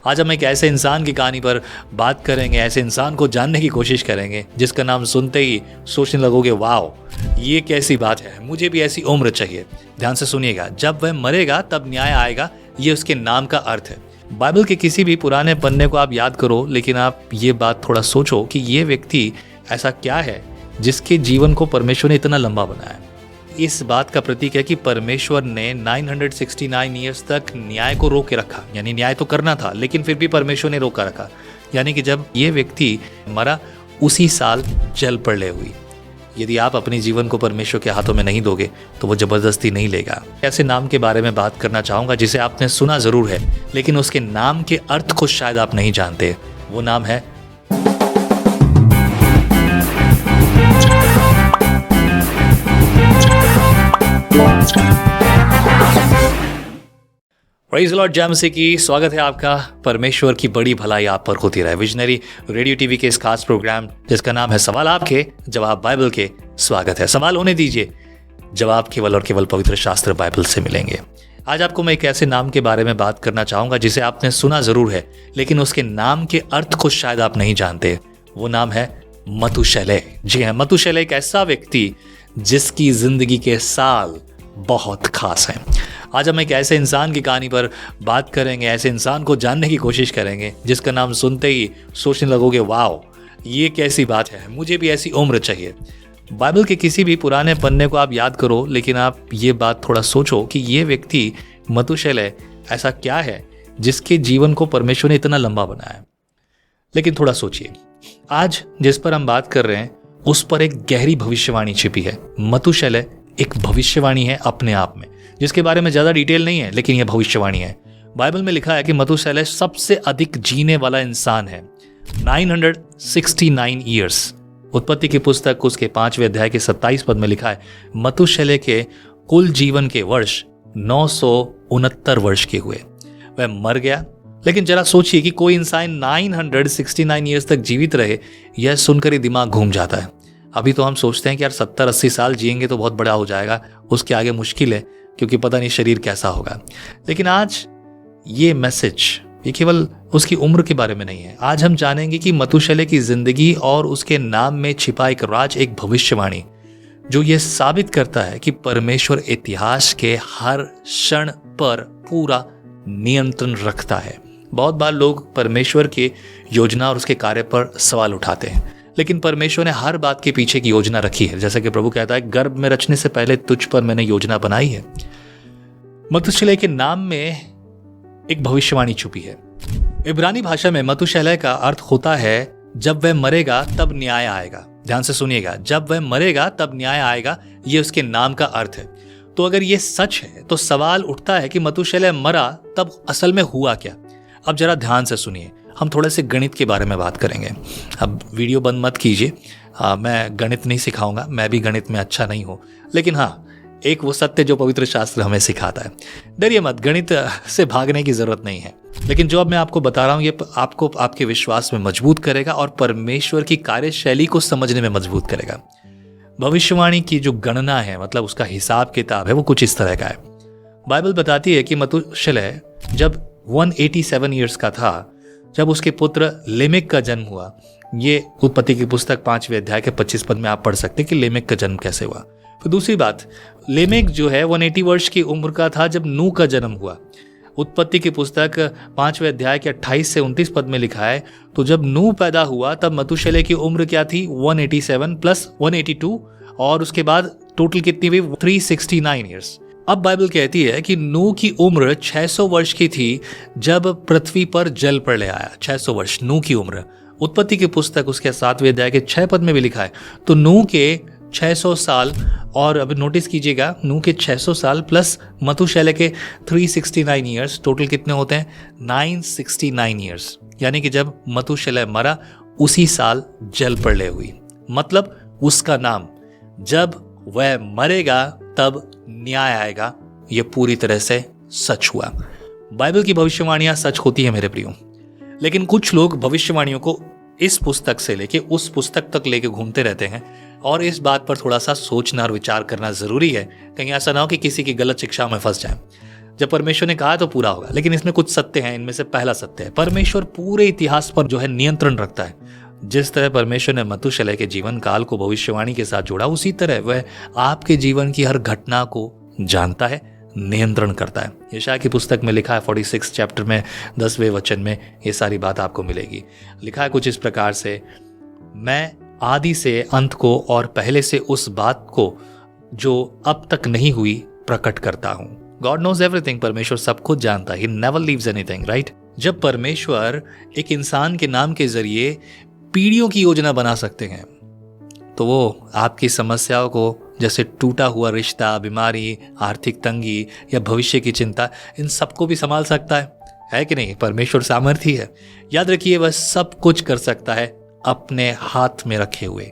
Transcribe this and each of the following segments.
आज हम एक ऐसे इंसान की कहानी पर बात करेंगे, ऐसे इंसान को जानने की कोशिश करेंगे जिसका नाम सुनते ही सोचने लगोगे वाओ, ये कैसी बात है, मुझे भी ऐसी उम्र चाहिए। ध्यान से सुनिएगा, जब वह मरेगा तब न्याय आएगा, ये उसके नाम का अर्थ है। बाइबल के किसी भी पुराने पन्ने को आप याद करो, लेकिन आप ये बात थोड़ा सोचो कि ये व्यक्ति ऐसा क्या है जिसके जीवन को परमेश्वर ने इतना लंबा बनाया। इस बात का प्रतीक है कि परमेश्वर ने 969 ईयर्स तक न्याय को रोके रखा, यानी न्याय तो करना था लेकिन फिर भी परमेश्वर ने रोका रखा। यानी कि जब ये व्यक्ति मरा उसी साल जल प्रलय हुई। यदि आप अपने जीवन को परमेश्वर के हाथों में नहीं दोगे तो वो जबरदस्ती नहीं लेगा। ऐसे नाम के बारे में बात करना चाहूंगा जिसे आपने सुना जरूर है लेकिन उसके नाम के अर्थ को शायद आप नहीं जानते। वो नाम है प्रेज़ द लॉर्ड जय मसीह की। स्वागत है आपका। परमेश्वर की बड़ी भलाई आप पर होती रहे। विजनरी रेडियो टीवी के इस खास प्रोग्राम जिसका नाम है सवाल आपके जवाब बाइबल के स्वागत है। सवाल होने दीजिए, जवाब केवल और केवल पवित्र शास्त्र बाइबल से मिलेंगे। आज आपको मैं एक ऐसे नाम के बारे में बात करना चाहूंगा जिसे आपने सुना जरूर है लेकिन उसके नाम के अर्थ को शायद आप नहीं जानते। वो नाम है मतुशेलह। जी हाँ, मतुशेलह एक ऐसा व्यक्ति जिसकी जिंदगी के साल बहुत खास हैं। आज हम एक ऐसे इंसान की कहानी पर बात करेंगे, ऐसे इंसान को जानने की कोशिश करेंगे जिसका नाम सुनते ही सोचने लगोगे वाओ, ये कैसी बात है, मुझे भी ऐसी उम्र चाहिए। बाइबल के किसी भी पुराने पन्ने को आप याद करो, लेकिन आप ये बात थोड़ा सोचो कि ये व्यक्ति मतुशेलह ऐसा क्या है जिसके जीवन को परमेश्वर ने इतना लंबा बनाया। लेकिन थोड़ा सोचिए, आज जिस पर हम बात कर रहे हैं उस पर एक गहरी भविष्यवाणी छिपी है। मतुशेलह एक भविष्यवाणी है अपने आप में, जिसके बारे में ज्यादा डिटेल नहीं है लेकिन यह भविष्यवाणी है। बाइबल में लिखा है कि मतुशेलह सबसे अधिक जीने वाला इंसान है, 969 ईयर्स। उत्पत्ति की पुस्तक उसके 5वें अध्याय के 27 पद में लिखा है मतुशेलह के कुल जीवन के वर्ष 969 वर्ष के हुए। वह मर गया। लेकिन जरा सोचिए कि कोई इंसान 969 ईयर्स तक जीवित रहे, यह सुनकर ही दिमाग घूम जाता है। अभी तो हम सोचते हैं कि यार 70-80 साल जिएंगे तो बहुत बड़ा हो जाएगा, उसके आगे मुश्किल है क्योंकि पता नहीं शरीर कैसा होगा। लेकिन आज ये मैसेज ये केवल उसकी उम्र के बारे में नहीं है। आज हम जानेंगे कि मतुशेलह की जिंदगी और उसके नाम में छिपा एक राज, एक भविष्यवाणी जो ये साबित करता है कि परमेश्वर इतिहास के हर क्षण पर पूरा नियंत्रण रखता है। बहुत बार लोग परमेश्वर की योजना और उसके कार्य पर सवाल उठाते हैं, लेकिन परमेश्वर ने हर बात के पीछे की योजना रखी है। जैसा कि प्रभु कहता है, गर्भ में रचने से पहले तुझ पर मैंने योजना बनाई है। मतुशेलह के नाम में एक भविष्यवाणी छुपी है। इब्रानी भाषा में मतुशेलह का अर्थ होता है जब वह मरेगा तब न्याय आएगा। ध्यान से सुनिएगा, जब वह मरेगा तब न्याय आएगा, ये उसके नाम का अर्थ है। तो अगर ये सच है तो सवाल उठता है कि मतुशेलह मरा तब असल में हुआ क्या। अब जरा ध्यान से सुनिए, हम थोड़े से गणित के बारे में बात करेंगे। अब वीडियो बंद मत कीजिए, मैं गणित नहीं सिखाऊंगा, मैं भी गणित में अच्छा नहीं हूँ, लेकिन हाँ, एक वो सत्य जो पवित्र शास्त्र हमें सिखाता है। डरिए मत, गणित से भागने की जरूरत नहीं है। लेकिन जो अब मैं आपको बता रहा हूँ ये आपको आपके विश्वास में मजबूत करेगा और परमेश्वर की कार्यशैली को समझने में मजबूत करेगा। भविष्यवाणी की जो गणना है, मतलब उसका हिसाब किताब है, वो कुछ इस तरह का है। बाइबल बताती है कि मतुशेलह जब 187 ईयर्स का था, जब उसके पुत्र लेमेक का जन्म हुआ। ये उत्पत्ति की पुस्तक 5वें अध्याय के 25 पद में आप पढ़ सकते हैं कि लेमेक का जन्म कैसे हुआ। फिर दूसरी बात, लेमेक जो है 180 वर्ष की उम्र का था जब नूह का जन्म हुआ। उत्पत्ति की पुस्तक 5वें अध्याय के 28 से 29 पद में लिखा है, तो जब नूह पैदा हुआ तब मतुशेलह की उम्र क्या थी, 187 प्लस 182, और उसके बाद टोटल कितनी हुई, 369 ईयर्स। अब बाइबल कहती है कि नूह की उम्र 600 वर्ष की थी जब पृथ्वी पर जल प्रलय आया। 600 वर्ष नूह की उम्र। उत्पत्ति की पुस्तक उसके 7वें अध्याय के 6 पद में भी लिखा है। तो नूह के 600 साल, और अब नोटिस कीजिएगा, नूह के 600 साल प्लस मतुशेलह के 369 ईयर्स, टोटल कितने होते हैं, 969 ईयर्स। यानी कि जब मतुशेलह मरा उसी साल जल प्रलय हुई। मतलब उसका नाम, जब वह मरेगा तब न्याय आएगा, यह पूरी तरह से सच हुआ। बाइबल की भविष्यवाणियां सच होती है मेरे प्रियो, लेकिन कुछ लोग भविष्यवाणियों को इस पुस्तक से लेके उस पुस्तक तक लेके घूमते रहते हैं, और इस बात पर थोड़ा सा सोचना और विचार करना जरूरी है, कहीं ऐसा ना हो कि किसी की गलत शिक्षा में फंस जाए। जब परमेश्वर ने कहा तो पूरा होगा। लेकिन इसमें कुछ सत्य हैं, इनमें से पहला सत्य है, परमेश्वर पूरे इतिहास पर जो है नियंत्रण रखता है। जिस तरह परमेश्वर ने मथुशेलह के जीवन काल को भविष्यवाणी के साथ जोड़ा, उसी तरह वह आपके जीवन की हर घटना को जानता है, नियंत्रण करता है। यशायाह की पुस्तक में लिखा है 46 चैप्टर में 10वें वचन में ये सारी बात आपको मिलेगी। लिखा है कुछ इस प्रकार से, मैं आदि से अंत को और पहले से उस बात को जो अब तक नहीं हुई प्रकट करता हूं। गॉड नोज एवरीथिंग, परमेश्वर सब कुछ जानता है, he never leaves anything, right. जब परमेश्वर एक इंसान के नाम के जरिए पीढ़ियों की योजना बना सकते हैं, तो वो आपकी समस्याओं को, जैसे टूटा हुआ रिश्ता, बीमारी, आर्थिक तंगी या भविष्य की चिंता, इन सबको भी संभाल सकता है कि नहीं। परमेश्वर सामर्थी है। याद रखिए, वह सब कुछ कर सकता है अपने हाथ में रखे हुए,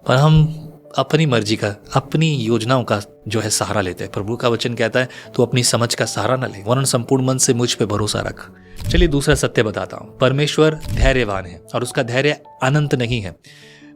पर हम अपनी मर्जी का, अपनी योजनाओं का जो है सहारा लेते हैं। प्रभु का वचन कहता है, तो अपनी समझ का सहारा न ले, वरन संपूर्ण मन से मुझ पे भरोसा रख। चलिए दूसरा सत्य बताता हूं। परमेश्वर धैर्यवान है और उसका धैर्य अनंत नहीं है।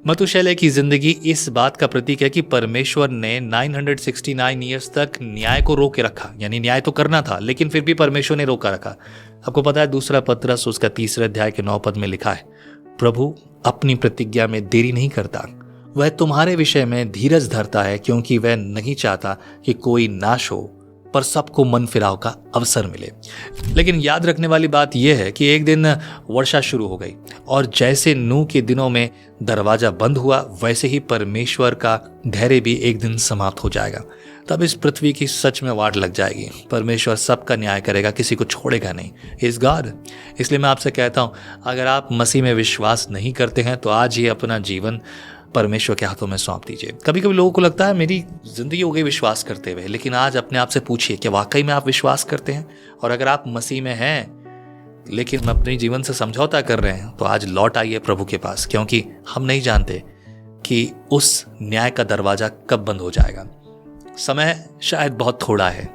मथुशेलह की जिंदगी इस बात का प्रतीक है कि परमेश्वर ने 969 ईयर्स तक न्याय को रोके रखा, यानी न्याय तो करना था, लेकिन फिर भी परमेश्वर ने रोका रखा। आपको पता है, दूसरा पत्रस उसका 3 अध्याय के 9 पद में लिखा है, प्रभु अपनी प्रतिज्ञा में देरी नहीं करता, वह तुम्हारे विषय में धीरज धरता है, क्योंकि वह नहीं चाहता कि कोई नाश हो, पर सबको मन फिराव का अवसर मिले। लेकिन याद रखने वाली बात यह है कि एक दिन वर्षा शुरू हो गई, और जैसे नूह के दिनों में दरवाजा बंद हुआ, वैसे ही परमेश्वर का धैर्य भी एक दिन समाप्त हो जाएगा। तब इस पृथ्वी की सच में वाट लग जाएगी। परमेश्वर सबका न्याय करेगा, किसी को छोड़ेगा नहीं। इस गॉड, इसलिए मैं आपसे कहता हूं, अगर आप मसीह में विश्वास नहीं करते हैं तो आज ही अपना जीवन परमेश्वर के हाथों में सौंप दीजिए। कभी कभी लोगों को लगता है मेरी जिंदगी हो गई विश्वास करते हुए, लेकिन आज अपने आप से पूछिए कि वाकई में आप विश्वास करते हैं। और अगर आप मसीह में हैं लेकिन अपने जीवन से समझौता कर रहे हैं, तो आज लौट आइए प्रभु के पास, क्योंकि हम नहीं जानते कि उस न्याय का दरवाजा कब बंद हो जाएगा। समय शायद बहुत थोड़ा है,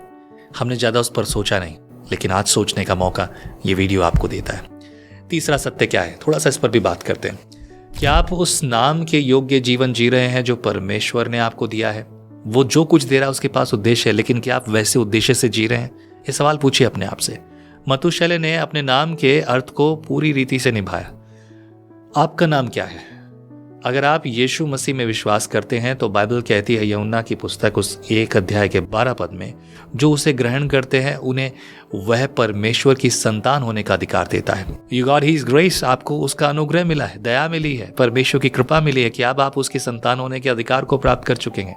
हमने ज्यादा उस पर सोचा नहीं, लेकिन आज सोचने का मौका ये वीडियो आपको देता है। तीसरा सत्य क्या है, थोड़ा सा इस पर भी बात करते हैं। क्या आप उस नाम के योग्य जीवन जी रहे हैं जो परमेश्वर ने आपको दिया है? वो जो कुछ दे रहा है उसके पास उद्देश्य है, लेकिन क्या आप वैसे उद्देश्य से जी रहे हैं? ये सवाल पूछिए अपने आप से। मथुशेलह ने अपने नाम के अर्थ को पूरी रीति से निभाया। आपका नाम क्या है? अगर आप यीशु मसीह में विश्वास करते हैं तो बाइबल कहती है यूहन्ना की पुस्तक उस 1 अध्याय के 12 पद में, जो उसे ग्रहण करते हैं उन्हें वह परमेश्वर की संतान होने का अधिकार देता है। यू गॉट हिज ग्रेस, आपको उसका अनुग्रह मिला है, दया मिली है, परमेश्वर की कृपा मिली है कि अब आप उसकी संतान होने के अधिकार को प्राप्त कर चुके हैं।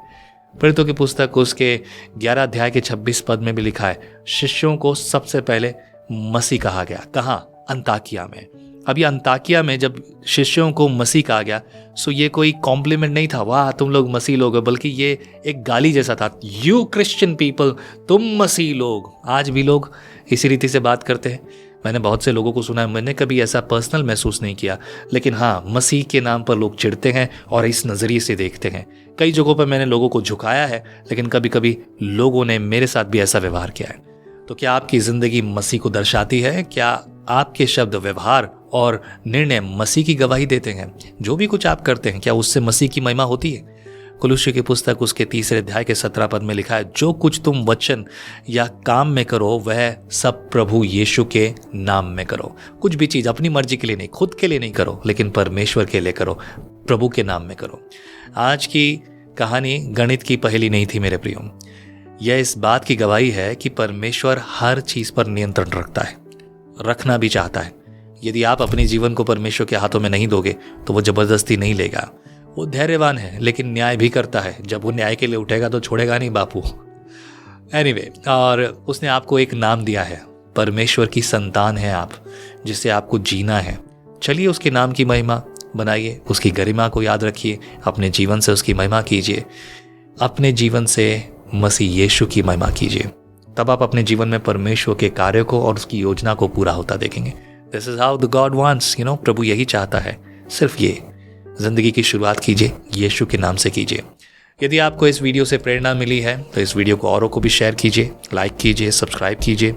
प्रेरितों की पुस्तक उसके 11 अध्याय के 26 पद में भी लिखा है, शिष्यों को सबसे पहले मसीह कहा गया। कहाँ? अंताकिया में। अभी अंताकिया में जब शिष्यों को मसीह कहा गया, सो ये कोई कॉम्प्लीमेंट नहीं था, वाह तुम लोग मसीह लोग हो, बल्कि ये एक गाली जैसा था। यू क्रिश्चियन पीपल, तुम मसीह लोग। आज भी लोग इसी रीति से बात करते हैं। मैंने बहुत से लोगों को सुना है, मैंने कभी ऐसा पर्सनल महसूस नहीं किया, लेकिन हाँ, मसीह के नाम पर लोग चिढ़ते हैं और इस नज़रिए से देखते हैं। कई जगहों पर मैंने लोगों को झुकाया है, लेकिन कभी कभी लोगों ने मेरे साथ भी ऐसा व्यवहार किया है। तो क्या आपकी जिंदगी मसीह को दर्शाती है? क्या आपके शब्द, व्यवहार और निर्णय मसीह की गवाही देते हैं? जो भी कुछ आप करते हैं, क्या उससे मसीह की महिमा होती है? कुलुस्सी की पुस्तक उसके 3 अध्याय के 17 पद में लिखा है, जो कुछ तुम वचन या काम में करो वह सब प्रभु यीशु के नाम में करो। कुछ भी चीज अपनी मर्जी के लिए नहीं, खुद के लिए नहीं करो, लेकिन परमेश्वर के लिए करो, प्रभु के नाम में करो। आज की कहानी गणित की पहेली नहीं थी मेरे प्रियो। यह इस बात की गवाही है कि परमेश्वर हर चीज पर नियंत्रण रखता है, रखना भी चाहता है। यदि आप अपने जीवन को परमेश्वर के हाथों में नहीं दोगे तो वो जबरदस्ती नहीं लेगा। वो धैर्यवान है, लेकिन न्याय भी करता है। जब वो न्याय के लिए उठेगा तो छोड़ेगा नहीं बापू। एनीवे, और उसने आपको एक नाम दिया है, परमेश्वर की संतान है आप, जिससे आपको जीना है। चलिए उसके नाम की महिमा बनाइए, उसकी गरिमा को याद रखिए, अपने जीवन से उसकी महिमा कीजिए, अपने जीवन से मसीह यीशु की महिमा कीजिए। तब आप अपने जीवन में परमेश्वर के कार्य को और उसकी योजना को पूरा होता देखेंगे। This is how the God wants, प्रभु यही चाहता है। सिर्फ ये जिंदगी की शुरुआत कीजिए, यीशु के नाम से कीजिए। यदि आपको इस वीडियो से प्रेरणा मिली है तो इस वीडियो को औरों को भी शेयर कीजिए, लाइक कीजिए, सब्सक्राइब कीजिए।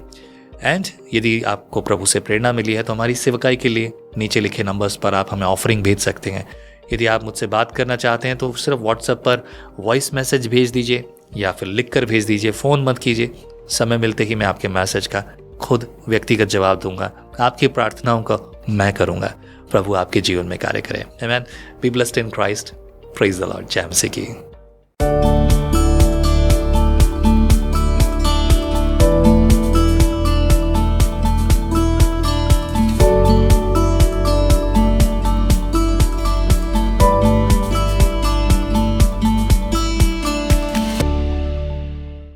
एंड यदि आपको प्रभु से प्रेरणा मिली है तो हमारी सेवकाई के लिए नीचे लिखे नंबर्स पर आप हमें ऑफरिंग भेज सकते हैं। यदि आप मुझसे बात करना चाहते हैं तो सिर्फ व्हाट्सएप पर वॉइस मैसेज भेज दीजिए या फिर लिख कर भेज दीजिए, फ़ोन मत कीजिए। समय मिलते ही मैं आपके मैसेज का खुद व्यक्तिगत जवाब दूंगा, आपकी प्रार्थनाओं को मैं करूंगा। प्रभु आपके जीवन में कार्य करें। आमेन। Be blessed in Christ. Praise the Lord. जय मसीह की।